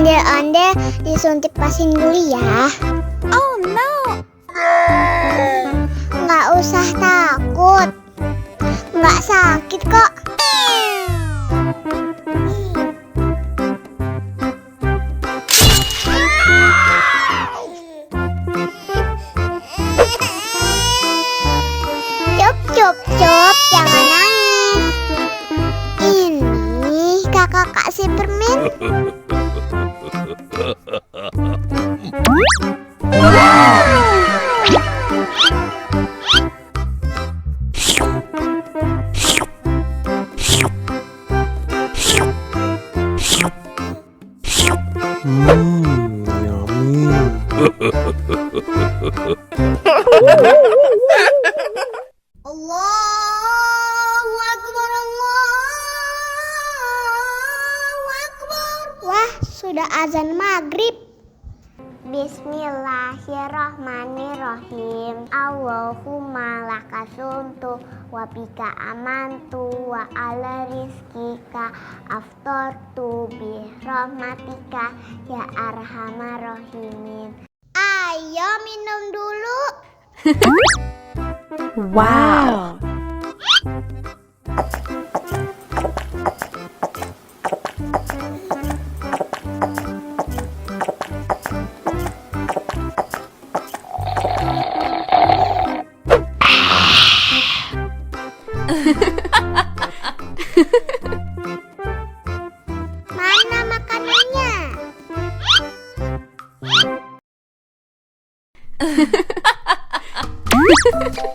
Ondel-ondel disuntik pasien dulu ya. Oh no. Nggak usah takut. Nggak sakit kok. Cup, jangan nangis. Ini kakak kasih permen. Yummy. Allahu Akbar, Allahu Akbar. Wah, sudah azan maghrib. Bismillahirrahmanirrahim. Allahumma lakasumtu wa bika amantu wa ala rizkika aftortu bi rahmatika ya arhamar rahimin. Ayo minum dulu. Wow. Mana makanannya?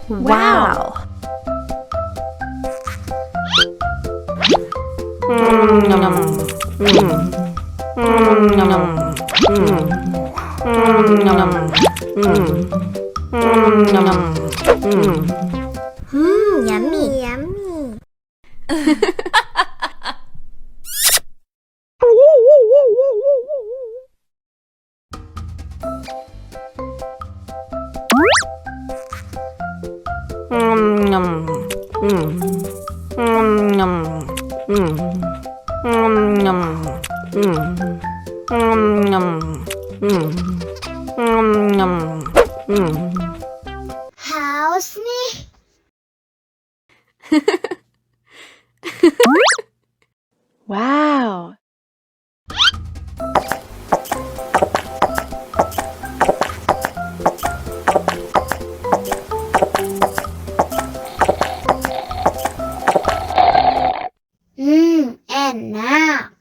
Wow. Yummy, yummy. Haus nih. Wow. Enak.